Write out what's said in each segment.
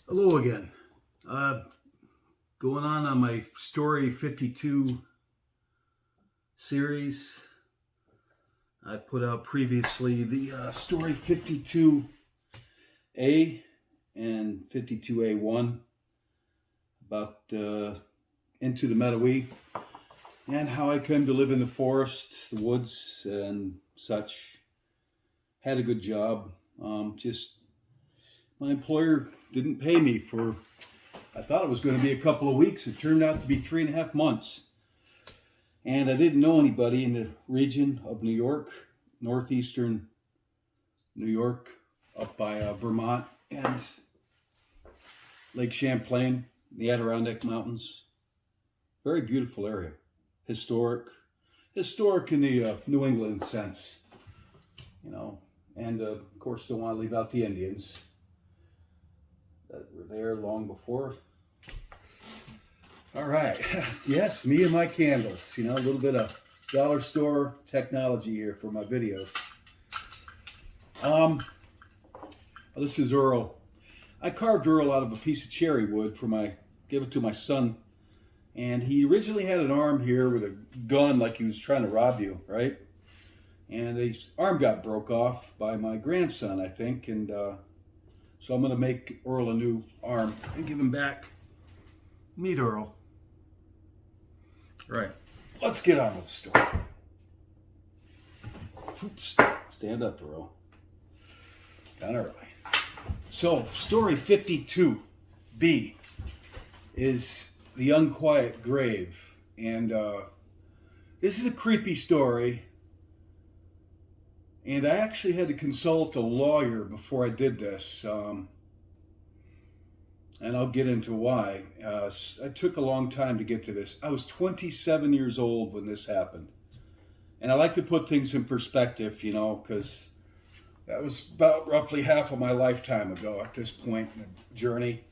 Hello again. Uh, Going on my Story 52 series. I put out previously the Story 52A and 52A1 about Into the Meadowy and how I came to live in the forest, the woods, and such. Had a good job. Just my employer didn't pay me for I thought it was going to be a couple of weeks. It turned out to be 3.5 months. And I didn't know anybody in the region of New York, northeastern New York, up by Vermont and Lake Champlain, the Adirondack Mountains. Very beautiful area. Historic. Historic in the New England sense, you know. And of course, don't want to leave out the Indians that were there long before. All right. Yes, me and my candles. A little bit of dollar store technology here for my videos. This is Earl. I carved Earl out of a piece of cherry wood gave it to my son. And he originally had an arm here with a gun like he was trying to rob you, right? And his arm got broke off by my grandson, I think. And so I'm going to make Earl a new arm and give him back. Meet Earl. Right. Let's get on with the story. Oops. Stand up, Earl. Kind of early. So, story 52B is The Unquiet Grave. And this is a creepy story. And I actually had to consult a lawyer before I did this. And I'll get into why. It took a long time to get to this. I was 27 years old when this happened. And I like to put things in perspective, because that was about roughly half of my lifetime ago at this point in the journey.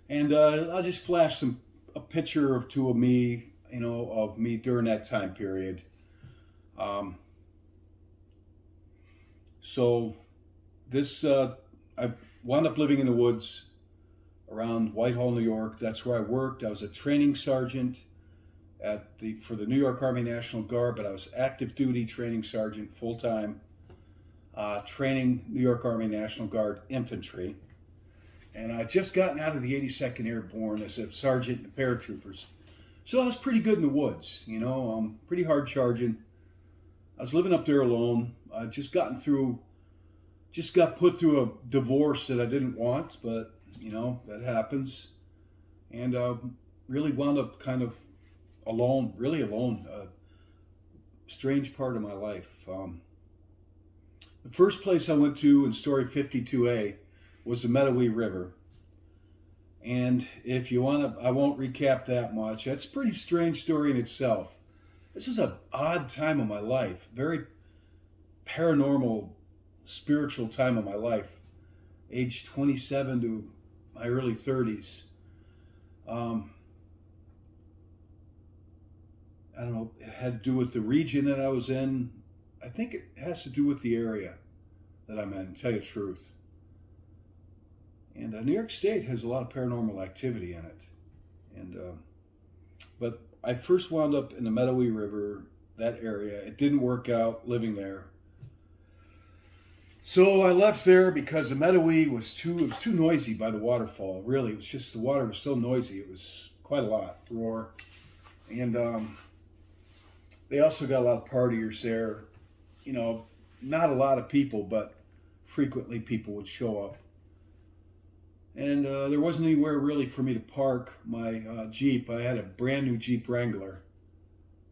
And I'll just flash a picture or two of me, of me during that time period. So this, I wound up living in the woods around Whitehall, New York. That's where I worked. I was a training sergeant for the New York Army National Guard, but I was active duty training sergeant full time, training New York Army National Guard infantry. And I just gotten out of the 82nd Airborne as a sergeant in paratroopers. So I was pretty good in the woods, pretty hard charging. I was living up there alone. I just got put through a divorce that I didn't want, but that happens. And really wound up kind of alone, really alone. Strange part of my life. The first place I went to in story 52A was the Meadowy River. And if you want to, I won't recap that much. That's a pretty strange story in itself. This was an odd time of my life, very paranormal, spiritual time of my life, age 27 to my early 30s. I don't know, it had to do with the region that I was in. I think it has to do with the area that I'm in, to tell you the truth. And New York State has a lot of paranormal activity in it. And but I first wound up in the Meadowy River, that area. It didn't work out living there. So I left there because the Meadowy was too noisy by the waterfall. Really, it was just the water was so noisy. It was quite a lot, roar. And they also got a lot of partiers there. Not a lot of people, but frequently people would show up. And there wasn't anywhere really for me to park my Jeep. I had a brand new Jeep Wrangler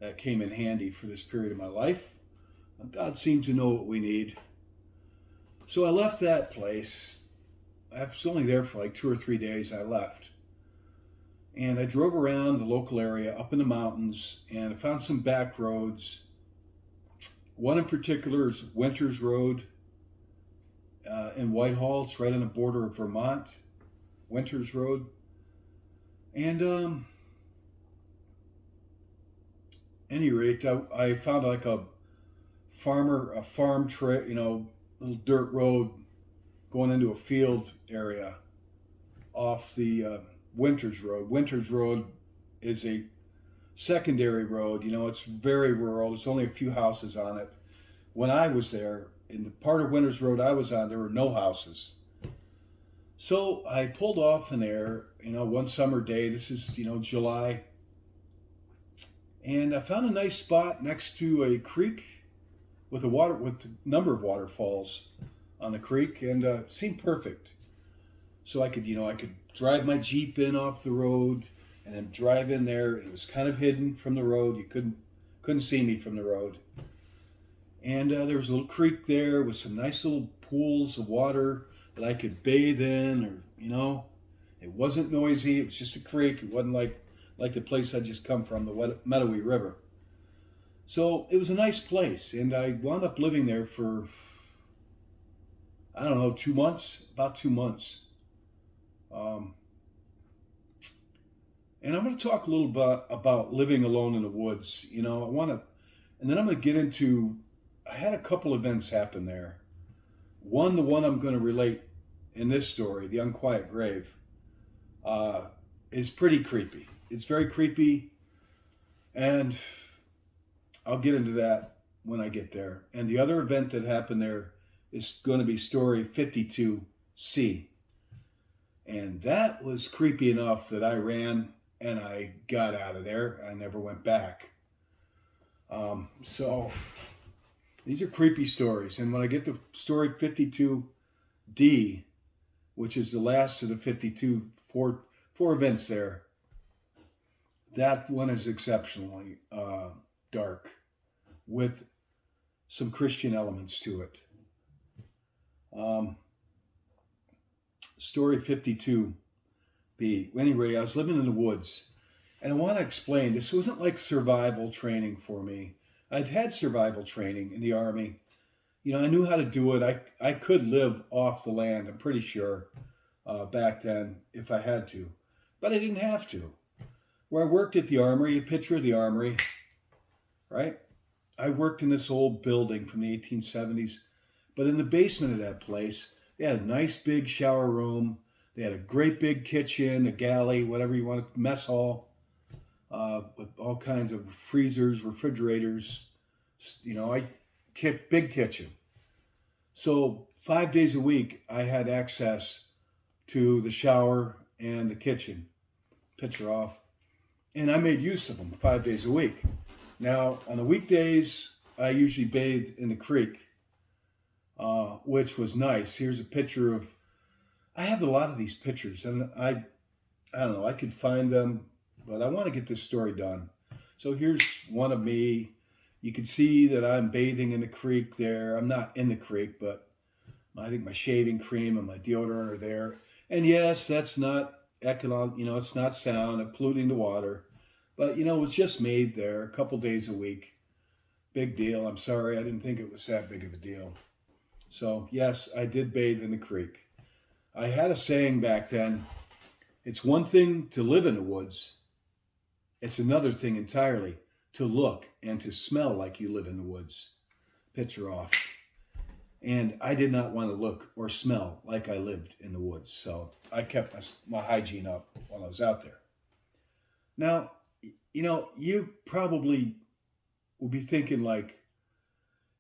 that came in handy for this period of my life. God seemed to know what we need. So I left that place. I was only there for like 2 or 3 days. I left. And I drove around the local area up in the mountains and I found some back roads. One in particular is Winters Road in Whitehall. It's right on the border of Vermont. Winters Road. And any rate, I found like a farm trail, little dirt road going into a field area off the Winters Road. Winters Road is a secondary road. It's very rural. There's only a few houses on it. When I was there, in the part of Winters Road I was on, there were no houses. So I pulled off in there, one summer day. This is, July. And I found a nice spot next to a creek with a number of waterfalls on the creek, and it seemed perfect. So I could drive my Jeep in off the road and then drive in there. It was kind of hidden from the road. You couldn't see me from the road. And there was a little creek there with some nice little pools of water that I could bathe in, or, it wasn't noisy. It was just a creek. It wasn't like the place I'd just come from, the Meadowee River. So it was a nice place, and I wound up living there for, I don't know, 2 months, about 2 months. And I'm going to talk a little bit about living alone in the woods. And then I'm going to get into, I had a couple events happen there. The one I'm going to relate in this story, the Unquiet Grave, is pretty creepy. It's very creepy, and I'll get into that when I get there. And the other event that happened there is going to be story 52C. And that was creepy enough that I ran and I got out of there. I never went back. So these are creepy stories. And when I get to story 52D, which is the last of the four events there, that one is exceptionally dark with some Christian elements to it. Story 52B. Anyway, I was living in the woods, and I want to explain, this wasn't like survival training for me. I'd had survival training in the Army. I knew how to do it. I could live off the land, I'm pretty sure, back then, if I had to. But I didn't have to. Where I worked at the Armory, a picture of the Armory, right? I worked in this old building from the 1870s, but in the basement of that place, they had a nice big shower room. They had a great big kitchen, a galley, whatever you want, mess hall, with all kinds of freezers, refrigerators. Big kitchen. So 5 days a week, I had access to the shower and the kitchen. Picture off. And I made use of them 5 days a week. Now, on the weekdays, I usually bathed in the creek, which was nice. Here's a picture of, I have a lot of these pictures, and I don't know, I could find them, but I want to get this story done. So here's one of me. You can see that I'm bathing in the creek there. I'm not in the creek, but I think my shaving cream and my deodorant are there. And yes, that's not it's not sound and polluting the water, but it was just made there a couple days a week. Big deal. I'm sorry, I didn't think it was that big of a deal. So yes, I did bathe in the creek. I had a saying back then, it's one thing to live in the woods. It's another thing entirely to look and to smell like you live in the woods. Picture off. And I did not want to look or smell like I lived in the woods. So I kept my hygiene up while I was out there. Now, you probably will be thinking like,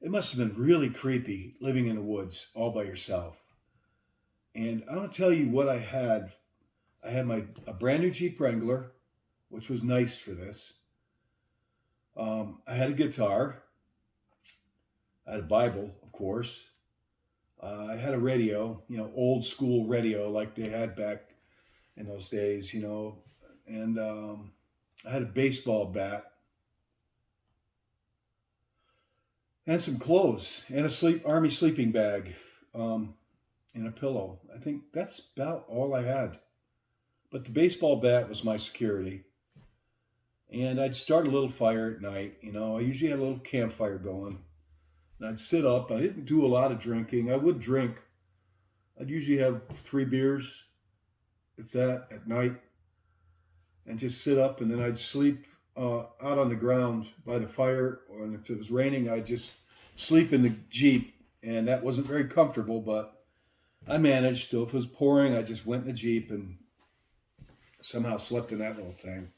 it must have been really creepy living in the woods all by yourself. And I'm going to tell you what I had. I had a brand new Jeep Wrangler, which was nice for this. I had a guitar. I had a Bible, of course. I had a radio, old school radio like they had back in those days, and I had a baseball bat and some clothes and a army sleeping bag and a pillow. I think that's about all I had. But the baseball bat was my security. And I'd start a little fire at night. I usually had a little campfire going. And I'd sit up. I didn't do a lot of drinking. I would drink. I'd usually have 3 beers, if that, at night. And just sit up, and then I'd sleep out on the ground by the fire. And if it was raining, I'd just sleep in the Jeep. And that wasn't very comfortable, but I managed. So if it was pouring, I just went in the Jeep and somehow slept in that little thing.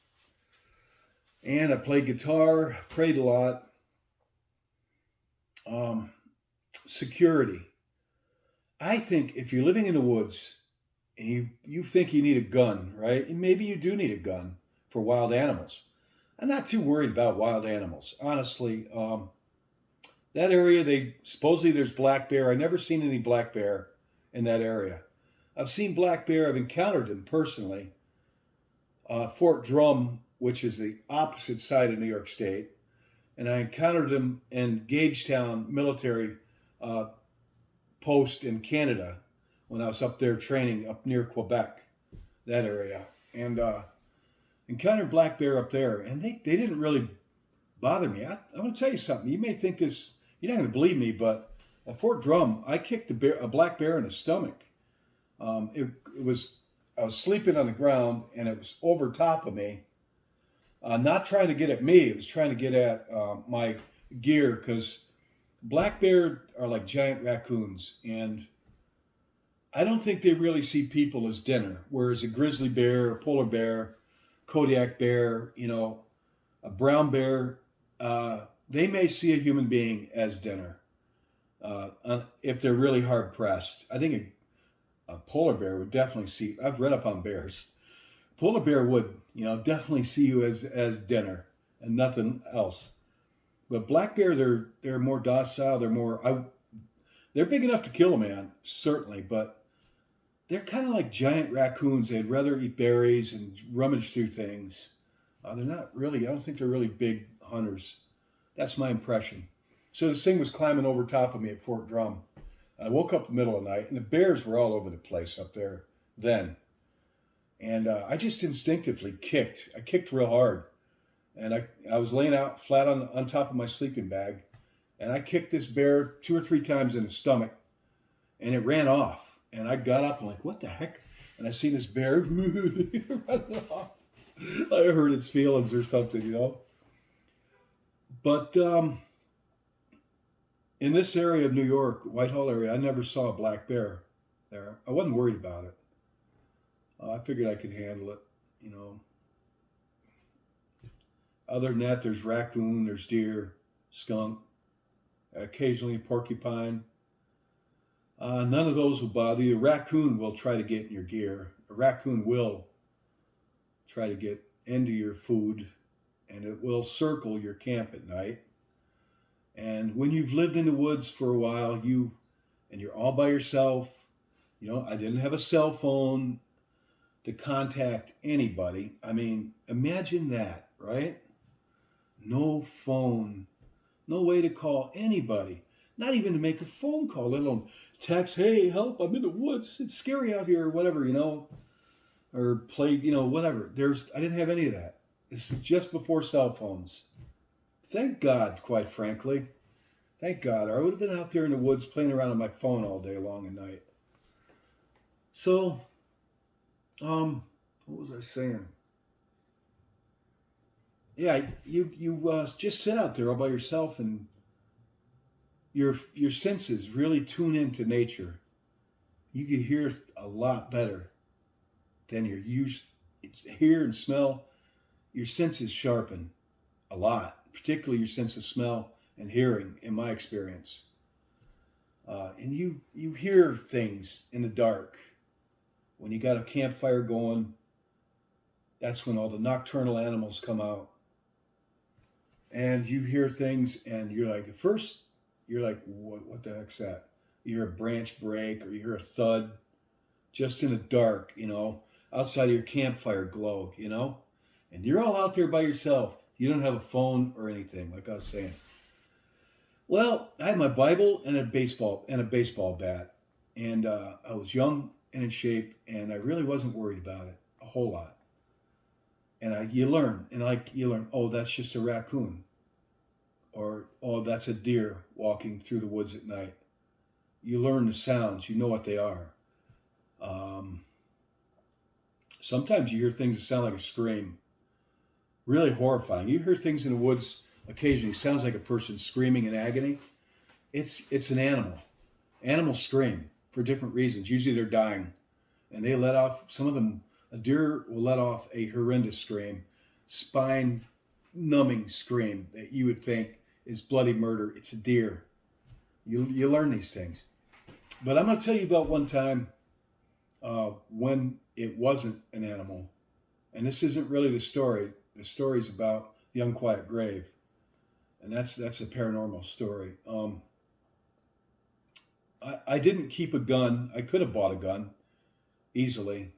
And I played guitar, prayed a lot. Um, Security. I think if you're living in the woods and you think you need a gun, right? And maybe you do need a gun for wild animals. I'm not too worried about wild animals, honestly. That area, they supposedly there's black bear. I've never seen any black bear in that area. I've seen black bear. I've encountered them personally. Fort Drum, which is the opposite side of New York State, and I encountered them in Gagetown military uh, post in Canada when I was up there training up near Quebec, that area, and encountered black bear up there, and they didn't really bother me. I'm going to tell you something. You may think this, you're not going to believe me, but at Fort Drum, I kicked a black bear in the stomach. It was, I was sleeping on the ground, and it was over top of me, not trying to get at me. It was trying to get at my gear, because black bear are like giant raccoons, and I don't think they really see people as dinner. Whereas a grizzly bear, a polar bear, Kodiak bear, a brown bear, they may see a human being as dinner if they're really hard pressed. I think a polar bear would definitely see. I've read up on bears. Polar bear would, definitely see you as dinner and nothing else. But black bear, they're more docile. They're big enough to kill a man, certainly, but they're kind of like giant raccoons. They'd rather eat berries and rummage through things. They're not really. I don't think they're really big hunters. That's my impression. So this thing was climbing over top of me at Fort Drum. I woke up in the middle of the night, and the bears were all over the place up there then. And I just instinctively kicked. I kicked real hard. And I was laying out flat on top of my sleeping bag, and I kicked this bear 2 or 3 times in the stomach, and it ran off. And I got up and like, what the heck? And I seen this bear running off. I hurt its feelings or something, But in this area of New York, Whitehall area, I never saw a black bear there. I wasn't worried about it. I figured I could handle it, Other than that, there's raccoon, there's deer, skunk, occasionally porcupine. None of those will bother you. A raccoon will try to get in your gear. A raccoon will try to get into your food, and it will circle your camp at night. And when you've lived in the woods for a while, and you're all by yourself, I didn't have a cell phone to contact anybody. I mean, imagine that, right? No phone, no way to call anybody, not even to make a phone call, let alone text, hey, help, I'm in the woods, it's scary out here, or whatever, or play, whatever. I didn't have any of that. This is just before cell phones. Thank God, quite frankly. Thank God. Or I would have been out there in the woods playing around on my phone all day long and night. So, what was I saying? Yeah, you just sit out there all by yourself, and your senses really tune into nature. You can hear a lot better than your hear and smell. Your senses sharpen a lot, particularly your sense of smell and hearing, in my experience. And you hear things in the dark. When you got a campfire going, that's when all the nocturnal animals come out. And you hear things, and you're like, at first, you're like, what the heck's that? You hear a branch break, or you hear a thud, just in the dark, outside of your campfire glow, And you're all out there by yourself. You don't have a phone or anything, like I was saying. Well, I had my Bible and a baseball bat, and I was young and in shape, and I really wasn't worried about it a whole lot. And you learn, oh, that's just a raccoon, or oh, that's a deer walking through the woods at night. You learn the sounds, you know what they are. Sometimes you hear things that sound like a scream, really horrifying. You hear things in the woods occasionally, sounds like a person screaming in agony. It's an animal. Animals scream for different reasons. Usually they're dying, and they let off, some of them A deer will let off a horrendous scream, spine numbing scream that you would think is bloody murder. It's a deer. You learn these things. But I'm going to tell you about one time when it wasn't an animal. And this isn't really the story. The story's about the unquiet grave. And that's a paranormal story. I didn't keep a gun. I could have bought a gun easily.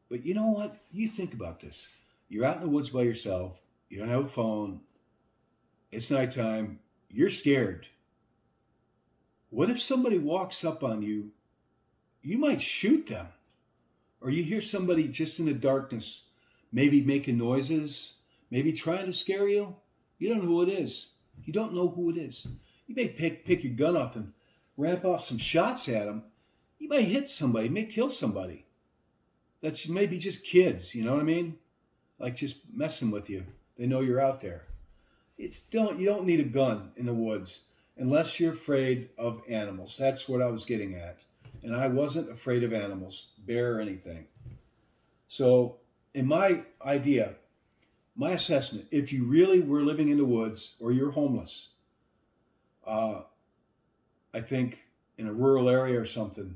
But you know what? You think about this. You're out in the woods by yourself. You don't have a phone. It's nighttime. You're scared. What if somebody walks up on you? You might shoot them. Or you hear somebody just in the darkness, maybe making noises, maybe trying to scare you. You don't know who it is. You don't know who it is. You may pick your gun up and ramp off some shots at them. You may hit somebody, you may kill somebody. That's maybe just kids, you know what I mean? Like just messing with you. They know you're out there. You don't need a gun in the woods unless you're afraid of animals. That's what I was getting at. And I wasn't afraid of animals, bear or anything. So in my idea, my assessment, if you really were living in the woods or you're homeless, I think in a rural area or something,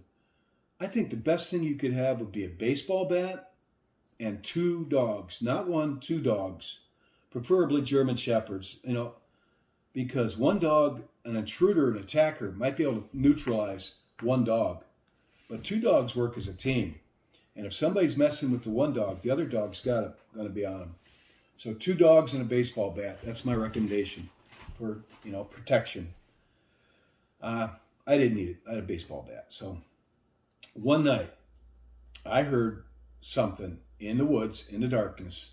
I think the best thing you could have would be a baseball bat and 2 dogs, not 1, 2 dogs, preferably German Shepherds, because 1 dog, an intruder, an attacker might be able to neutralize 1 dog, but 2 dogs work as a team. And if somebody's messing with the 1 dog, the other dog's going to be on them. So 2 dogs and a baseball bat, that's my recommendation for, protection. I didn't need it. I had a baseball bat. So one night, I heard something in the woods, in the darkness,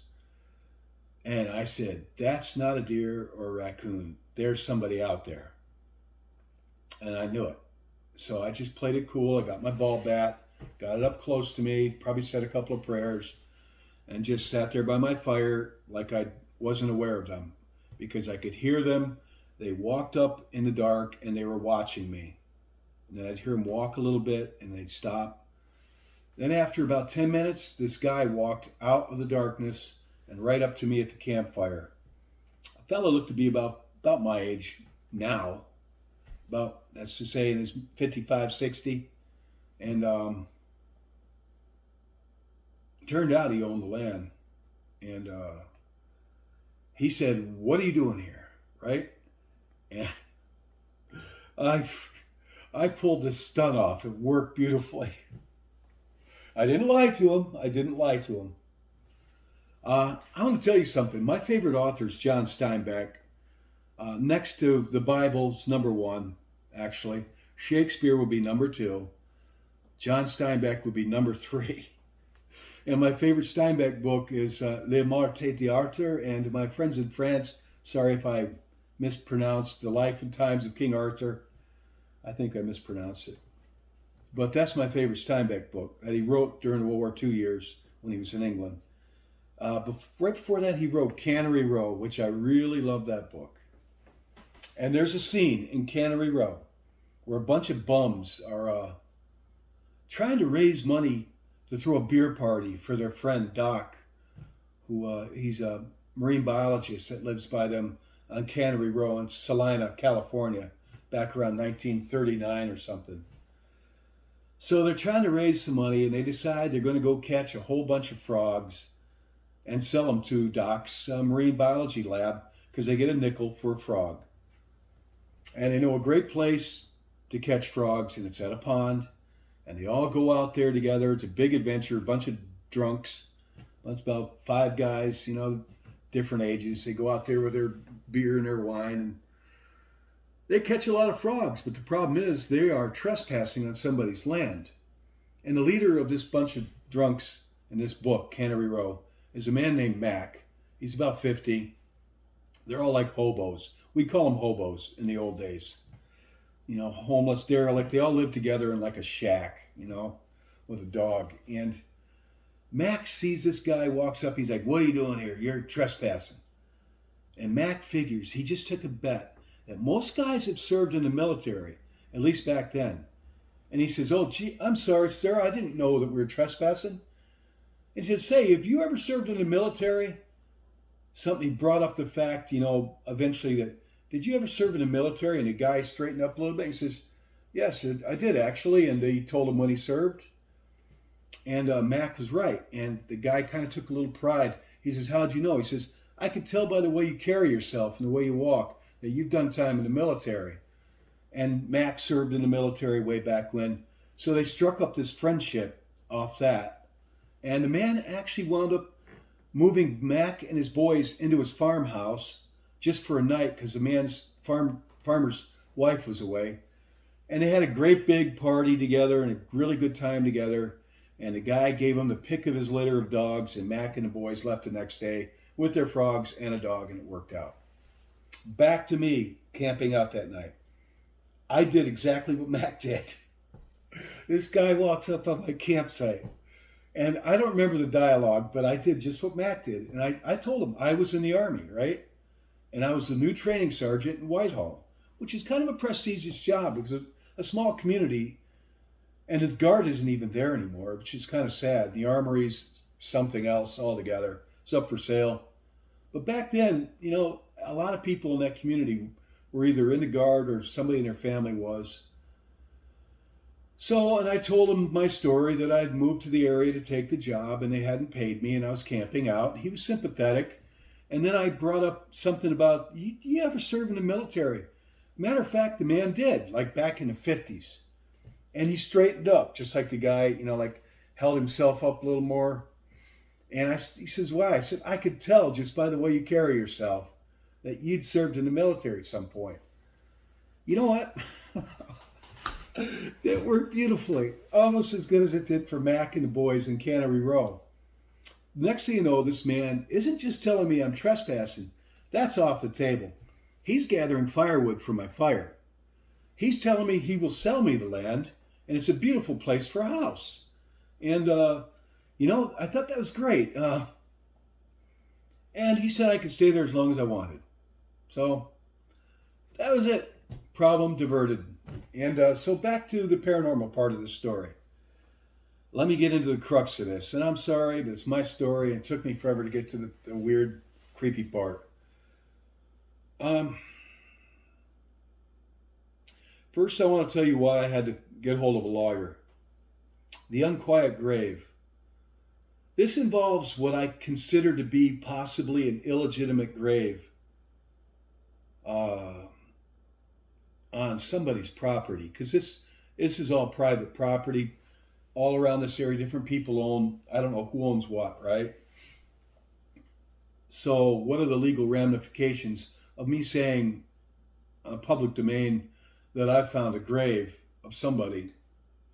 and I said, that's not a deer or a raccoon. There's somebody out there. And I knew it. So I just played it cool. I got my ball bat, got it up close to me, probably said a couple of prayers, and just sat there by my fire like I wasn't aware of them because I could hear them. They walked up in the dark and they were watching me. And then I'd hear them walk a little bit and they'd stop. Then after about 10 minutes, this guy walked out of the darkness and right up to me at the campfire. A fellow looked to be about my age now, about, let's just say, in his 55, 60. And turned out he owned the land. And he said, what are you doing here? Right? And I pulled this stunt off. It worked beautifully. I didn't lie to him. I want to tell you something. My favorite author is John Steinbeck. Next to the Bible's number 1, actually. Shakespeare would be number 2. John Steinbeck would be number 3. And my favorite Steinbeck book is Le Morte d'Arthur. And my friends in France, sorry if I mispronounced The Life and Times of King Arthur. I think I mispronounced it. But that's my favorite Steinbeck book that he wrote during the World War II years when he was in England. Right before that, he wrote Cannery Row, which I really love that book. And there's a scene in Cannery Row where a bunch of bums are trying to raise money to throw a beer party for their friend Doc, who he's a marine biologist that lives by them on Cannery Row in Salina, California, back around 1939 or something. So they're trying to raise some money, and they decide they're going to go catch a whole bunch of frogs and sell them to Doc's marine biology lab because they get a nickel for a frog. And they know a great place to catch frogs, and it's at a pond. And they all go out there together. It's a big adventure, a bunch of drunks, about 5 guys, different ages. They go out there with their beer and their wine, and they catch a lot of frogs. But the problem is they are trespassing on somebody's land. And the leader of this bunch of drunks in this book, Cannery Row, is a man named Mac. He's about 50. They're all like hobos. We call them hobos in the old days. Homeless, derelict. They all live together in like a shack, with a dog. And Mac sees this guy, walks up. He's like, what are you doing here? You're trespassing. And Mac figures, he just took a bet that most guys have served in the military, at least back then. And he says, oh, gee, I'm sorry, sir. I didn't know that we were trespassing. And to say, have you ever served in the military? Something brought up the fact, eventually that, did you ever serve in the military? And the guy straightened up a little bit. He says, yes, I did actually. And he told him when he served. And Mac was right. And the guy kind of took a little pride. He says, how'd you know? He says, I could tell by the way you carry yourself and the way you walk that you've done time in the military. And Mac served in the military way back when. So they struck up this friendship off that. And the man actually wound up moving Mac and his boys into his farmhouse just for a night because the man's farmer's wife was away. And they had a great big party together and a really good time together. And the guy gave him the pick of his litter of dogs, and Mac and the boys left the next day with their frogs and a dog, and it worked out. Back to me camping out that night. I did exactly what Mac did. This guy walks up on my campsite, and I don't remember the dialogue, but I did just what Mac did. And I told him I was in the Army, right? And I was the new training sergeant in Whitehall, which is kind of a prestigious job because of a small community, and the guard isn't even there anymore, which is kind of sad. The armory's something else altogether. It's up for sale. But back then, a lot of people in that community were either in the guard or somebody in their family was. So, and I told them my story that I had moved to the area to take the job and they hadn't paid me and I was camping out. He was sympathetic. And then I brought up something about, you ever serve in the military? Matter of fact, the man did, like back in the 50s. And he straightened up, just like the guy, held himself up a little more. And he says, why? I said, I could tell just by the way you carry yourself that you'd served in the military at some point. You know what? That worked beautifully. Almost as good as it did for Mac and the boys in Cannery Row. Next thing you know, this man isn't just telling me I'm trespassing. That's off the table. He's gathering firewood for my fire. He's telling me he will sell me the land, and it's a beautiful place for a house. And, I thought that was great. And he said I could stay there as long as I wanted. So that was it. Problem diverted. And so back to the paranormal part of the story. Let me get into the crux of this. And I'm sorry, but it's my story, and it took me forever to get to the weird, creepy part. First, I want to tell you why I had to get hold of a lawyer. The Unquiet grave. This involves what I consider to be possibly an illegitimate grave on somebody's property, because this is all private property all around this area. Different people own, I don't know who owns what, right? So what are the legal ramifications of me saying on a public domain that I've found a grave of somebody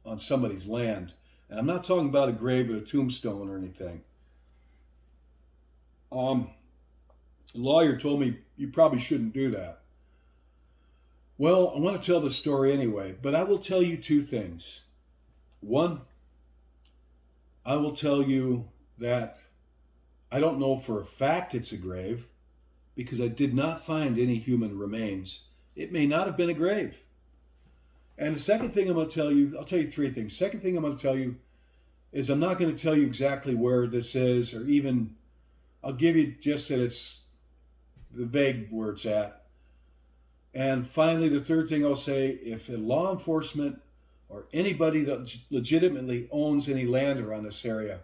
on somebody's land? And I'm not talking about a grave with a tombstone or anything. The lawyer told me you probably shouldn't do that. Well, I want to tell the story anyway, but I will tell you two things. One, I will tell you that I don't know for a fact it's a grave because I did not find any human remains. It may not have been a grave. And the second thing I'm going to tell you, I'll tell you three things. Second thing I'm going to tell you is I'm not going to tell you exactly where this is, or even, I'll give you just that it's the vague where it's at. And finally, the third thing I'll say, if law enforcement or anybody that legitimately owns any land around this area,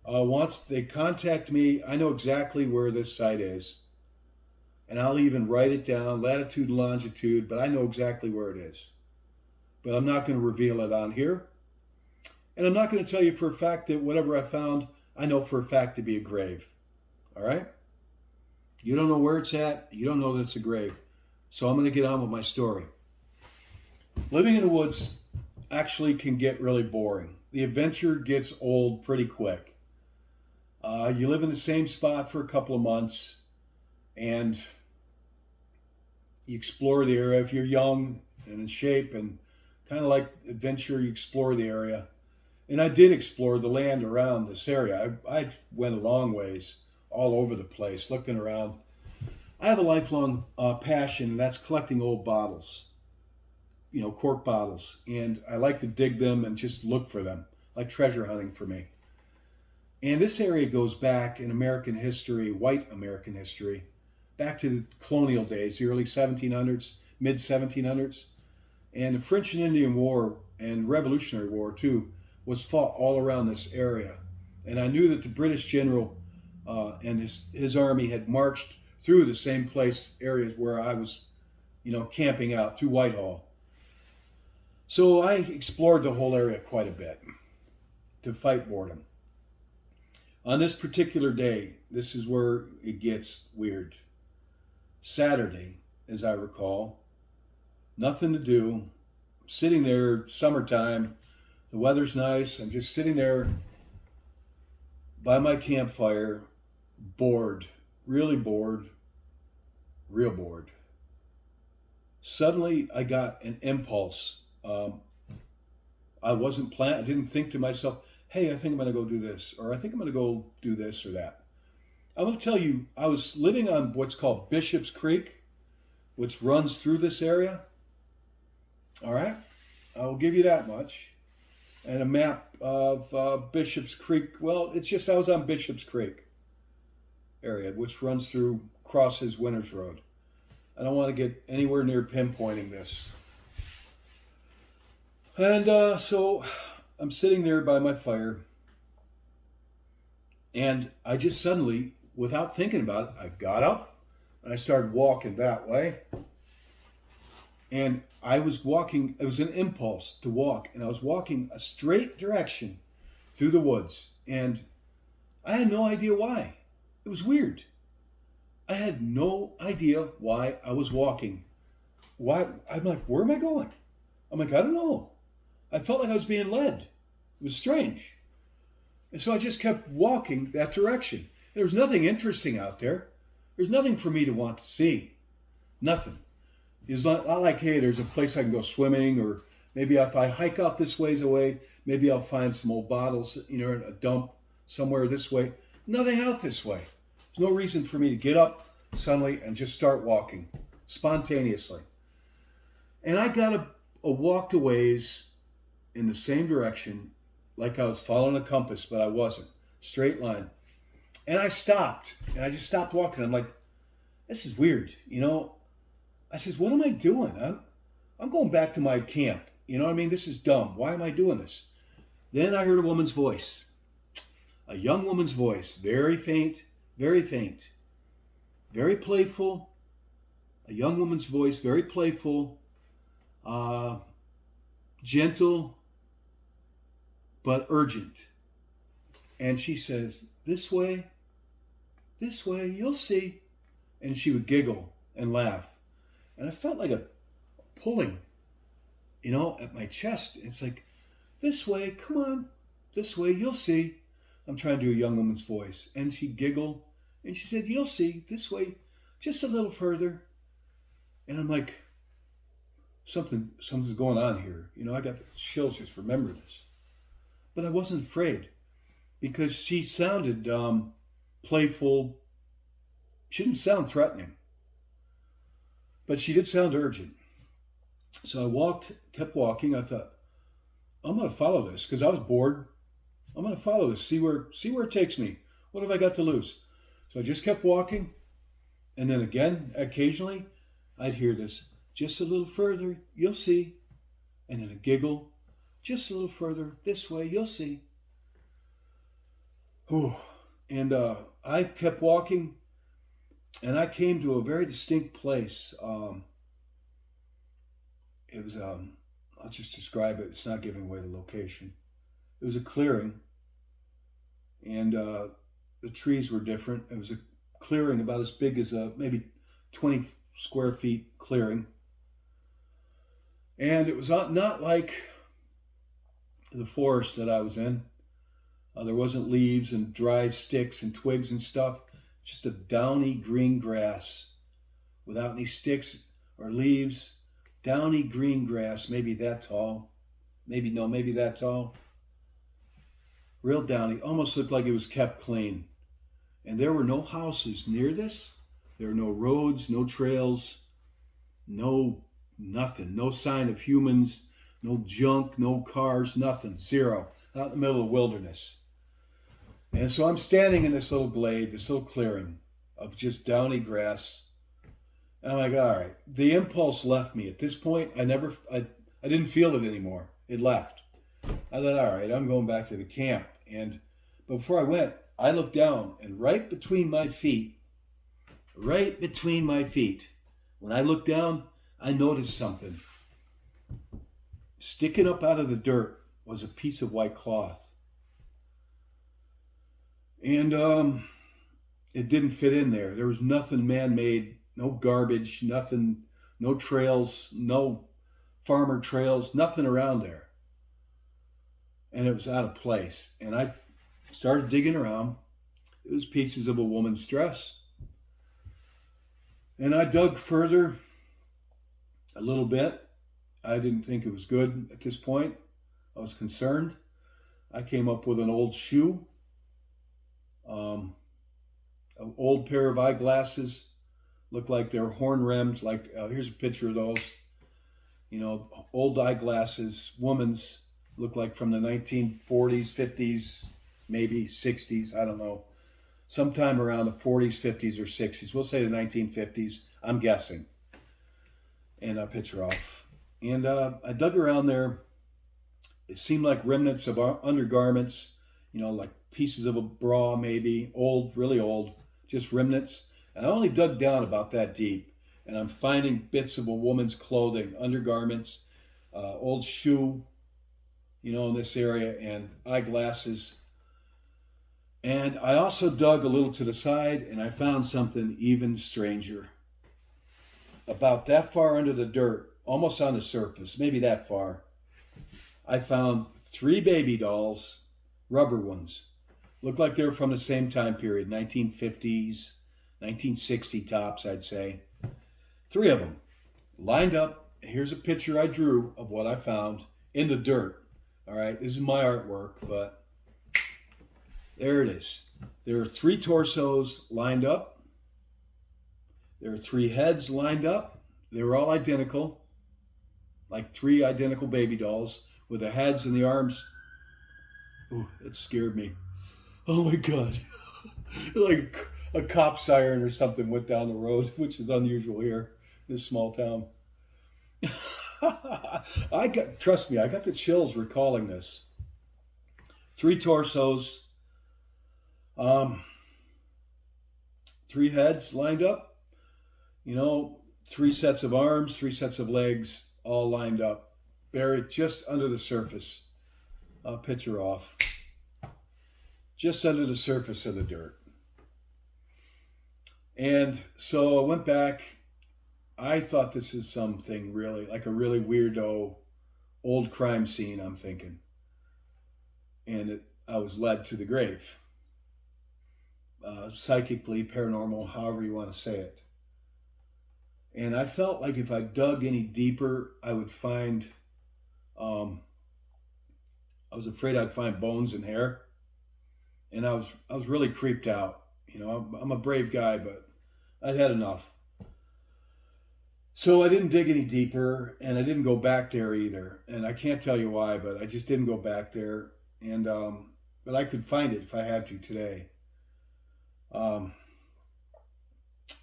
once they contact me, I know exactly where this site is. And I'll even write it down, latitude and longitude, but I know exactly where it is. But I'm not going to reveal it on here. And I'm not going to tell you for a fact that whatever I found, I know for a fact to be a grave. All right? You don't know where it's at. You don't know that it's a grave. So I'm going to get on with my story. Living in the woods actually can get really boring. The adventure gets old pretty quick. You live in the same spot for a couple of months, and you explore the area. If you're young and in shape and kind of like adventure, you explore the area. And I did explore the land around this area. I went a long ways all over the place, looking around. I have a lifelong passion, and that's collecting old bottles, cork bottles. And I like to dig them and just look for them, like treasure hunting for me. And this area goes back in American history, white American history, back to the colonial days, the early 1700s, mid 1700s. And the French and Indian War and Revolutionary War, too, was fought all around this area. And I knew that the British general and his army had marched through the same place, areas where I was, camping out through Whitehall. So I explored the whole area quite a bit to fight boredom. On this particular day, this is where it gets weird. Saturday, as I recall, nothing to do. I'm sitting there, summertime, the weather's nice. I'm just sitting there by my campfire, bored, really bored, real bored. Suddenly, I got an impulse. I wasn't planning. I didn't think to myself, hey, I think I'm going to go do this, or I think I'm going to go do this or that. I will tell you, I was living on what's called Bishop's Creek, which runs through this area. All right, I will give you that much. And a map of Bishop's Creek. Well, it's just I was on Bishop's Creek area, which runs through, crosses Winters Road. I don't want to get anywhere near pinpointing this. And so I'm sitting there by my fire, and I just suddenly, without thinking about it, I got up and I started walking that way. And I was walking, it was an impulse to walk, and I was walking a straight direction through the woods. And I had no idea why. It was weird. I had no idea why I was walking. Why? I'm like, where am I going? I'm like, I don't know. I felt like I was being led. It was strange. And so I just kept walking that direction. There was nothing interesting out there. There's nothing for me to want to see. Nothing. It's not like, hey, there's a place I can go swimming, or maybe if I hike out this ways away, maybe I'll find some old bottles, in a dump somewhere this way. Nothing out this way. There's no reason for me to get up suddenly and just start walking spontaneously. And I got a walked a ways in the same direction, like I was following a compass, but I wasn't. Straight line. And I stopped, and I just stopped walking. I'm like, this is weird, I said, what am I doing? I'm going back to my camp. This is dumb. Why am I doing this? Then I heard a woman's voice. A young woman's voice. Very faint, very faint. Very playful. A young woman's voice, very playful. Gentle, but urgent. And she says, this way, you'll see. And she would giggle and laugh. And I felt like a pulling, at my chest. It's like, this way, come on, this way, you'll see. I'm trying to do a young woman's voice. And she giggled, and she said, you'll see, this way, just a little further. And I'm like, something's going on here. I got the chills just remember this. But I wasn't afraid, because she sounded playful. She didn't sound threatening. But she did sound urgent. So I kept walking. I thought, I'm going to follow this, because I was bored. I'm going to follow this, see where it takes me. What have I got to lose? So I just kept walking. And then again, occasionally, I'd hear this, just a little further, you'll see. And then a giggle, just a little further, this way, you'll see. Whew. And I kept walking. And I came to a very distinct place. It was, I'll just describe it. It's not giving away the location. It was a clearing. And the trees were different. It was a clearing about as big as maybe 20 square feet clearing. And it was not like the forest that I was in. There wasn't leaves and dry sticks and twigs and stuff. Just a downy green grass without any sticks or leaves. Downy green grass, maybe that tall. Maybe that tall. Real downy, almost looked like it was kept clean. And there were no houses near this. There were no roads, no trails, nothing. No sign of humans, no junk, no cars, nothing. Zero. Out in the middle of the wilderness. And so I'm standing in this little glade, this little clearing of just downy grass. And I'm like, all right, the impulse left me. At this point, I didn't feel it anymore. It left. I thought, all right, I'm going back to the camp. And before I went, I looked down, and right between my feet, when I looked down, I noticed something. Sticking up out of the dirt was a piece of white cloth. And it didn't fit in there. There was nothing man made, no garbage, nothing, no trails, no farmer trails, nothing around there. And it was out of place. And I started digging around. It was pieces of a woman's dress. And I dug further a little bit. I didn't think it was good at this point. I was concerned. I came up with an old shoe, an old pair of eyeglasses, looked like they were horn rimmed. Like here's a picture of those. You know, old eyeglasses, woman's, looked like from the 1940s, 50s, maybe 60s. I don't know. Sometime around the 40s, 50s, or 60s. We'll say the 1950s. I'm guessing. And I picture off. And I dug around there. It seemed like remnants of undergarments, you know, like pieces of a bra, maybe old, really old, just remnants. And I only dug down about that deep, and I'm finding bits of a woman's clothing, undergarments, old shoe, you know, in this area, and eyeglasses. And I also dug a little to the side, and I found something even stranger. About that far under the dirt, almost on the surface, maybe that far, I found 3 baby dolls, rubber ones. Looked like they were from the same time period, 1950s, 1960 tops, I'd say. 3 of them, lined up. Here's a picture I drew of what I found in the dirt. All right, this is my artwork, but there it is. There are 3 torsos lined up. There are 3 heads lined up. They were all identical, like 3 identical baby dolls with the heads and the arms. Ooh, it scared me. Oh my God. Like a cop siren or something went down the road, which is unusual here in this small town. Trust me, I got the chills recalling this. 3 torsos, 3 heads lined up, you know, 3 sets of arms, 3 sets of legs, all lined up, buried just under the surface. I'll picture off. Just under the surface of the dirt. And so I went back. I thought this is something really, like a really weirdo old crime scene, I'm thinking. And I was led to the grave. Psychically, paranormal, however you want to say it. And I felt like if I dug any deeper, I would find, I was afraid I'd find bones and hair. And I was really creeped out. You know, I'm a brave guy, but I'd had enough. So I didn't dig any deeper, and I didn't go back there either. And I can't tell you why, but I just didn't go back there. And but I could find it if I had to today.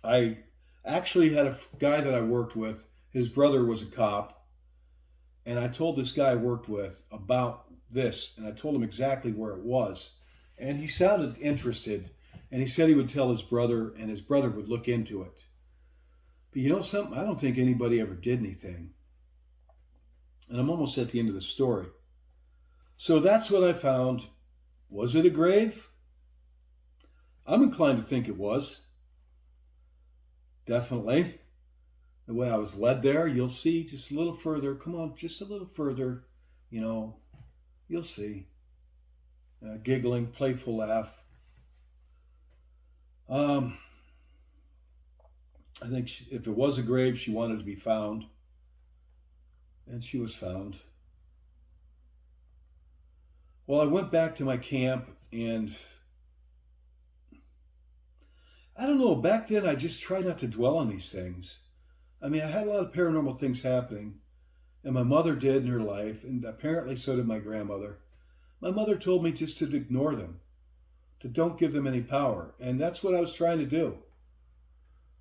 I actually had a guy that I worked with. His brother was a cop, and I told this guy I worked with about this, and I told him exactly where it was. And he sounded interested, and he said he would tell his brother, and his brother would look into it. But you know something? I don't think anybody ever did anything. And I'm almost at the end of the story. So that's what I found. Was it a grave? I'm inclined to think it was. Definitely. The way I was led there, you'll see just a little further. Come on, just a little further. You know, you'll see. Giggling, playful laugh. I think if it was a grave, she wanted to be found. And she was found. Well, I went back to my camp, and I don't know, back then I just tried not to dwell on these things. I mean, I had a lot of paranormal things happening, and my mother did in her life, and apparently so did my grandmother. My mother told me just to ignore them. to don't give them any power. And that's what I was trying to do.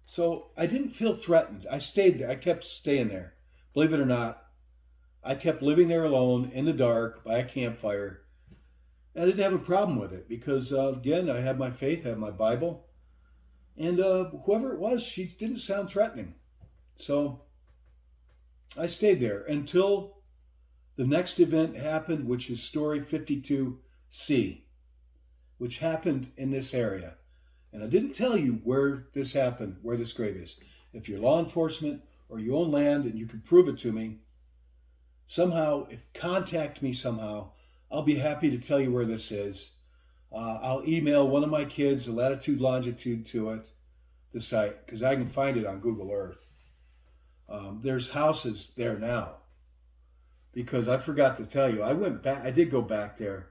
So I didn't feel threatened. I stayed there. I kept staying there. Believe it or not, I kept living there alone in the dark by a campfire. I didn't have a problem with it because, again, I had my faith, I had my Bible. And whoever it was, she didn't sound threatening. So I stayed there until the next event happened, which is story 52C, which happened in this area. And I didn't tell you where this happened, where this grave is. If you're law enforcement or you own land and you can prove it to me, somehow, if contact me somehow, I'll be happy to tell you where this is. I'll email one of my kids the latitude, longitude to it, the site, because I can find it on Google Earth. There's houses there now. Because I forgot to tell you, I did go back there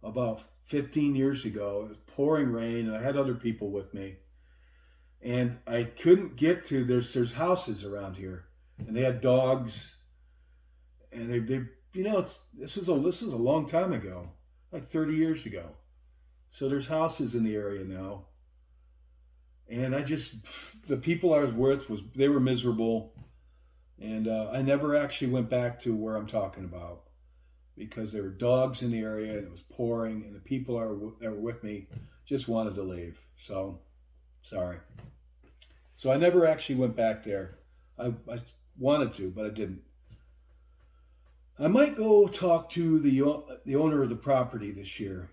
about 15 years ago. It was pouring rain, and I had other people with me. And I couldn't get to, there's houses around here. And they had dogs. And they this was a long time ago, like 30 years ago. So there's houses in the area now. And the people I was with, they were miserable. And I never actually went back to where I'm talking about because there were dogs in the area and it was pouring and the people that were with me just wanted to leave. So, sorry. So I never actually went back there. I wanted to, but I didn't. I might go talk to the owner of the property this year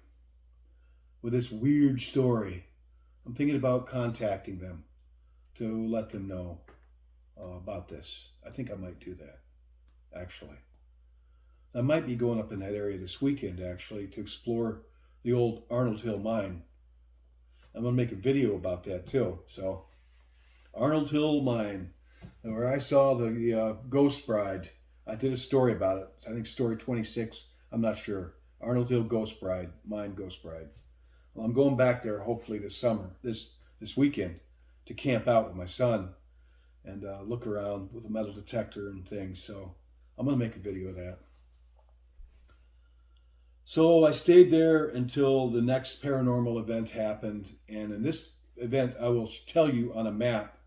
with this weird story. I'm thinking about contacting them to let them know about this. I think I might do that, actually. I might be going up in that area this weekend, actually, to explore the old Arnold Hill mine. I'm going to make a video about that, too. So, Arnold Hill mine, where I saw the Ghost Bride. I did a story about it. I think story 26. I'm not sure. Arnold Hill Ghost Bride, mine Ghost Bride. Well, I'm going back there hopefully this summer, this weekend, to camp out with my son and look around with a metal detector and things. So I'm going to make a video of that. So I stayed there until the next paranormal event happened. And in this event, I will tell you on a map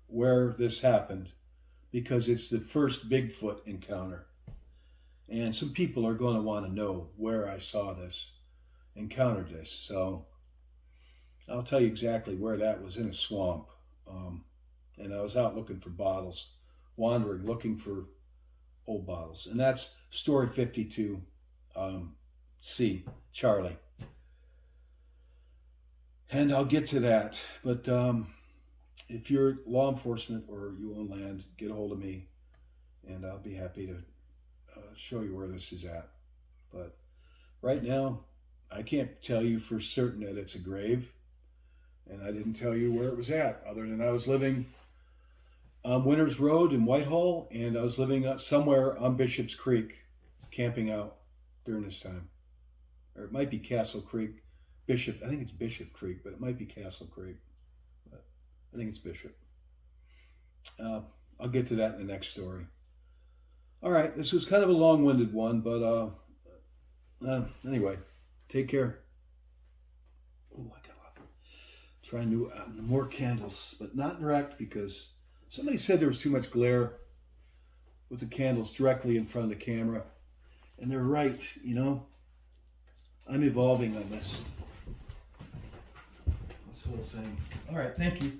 where this happened because it's the first Bigfoot encounter. And some people are going to want to know where I saw this, encountered this. So I'll tell you exactly where that was, in a swamp. And I was out looking for bottles, wandering, looking for old bottles. And that's story 52, C, Charlie. And I'll get to that. But if you're law enforcement or you own land, get a hold of me. And I'll be happy to show you where this is at. But right now, I can't tell you for certain that it's a grave. And I didn't tell you where it was at, other than I was living on Winters Road in Whitehall, and I was living somewhere on Bishop's Creek, camping out during this time. Or it might be Castle Creek. I think it's Bishop Creek, but it might be Castle Creek. But I think it's Bishop. I'll get to that in the next story. All right, this was kind of a long-winded one, but anyway, take care. Oh, I gotta try more candles, but not direct, because somebody said there was too much glare with the candles directly in front of the camera, and they're right. I'm evolving on this whole thing. All right, thank you.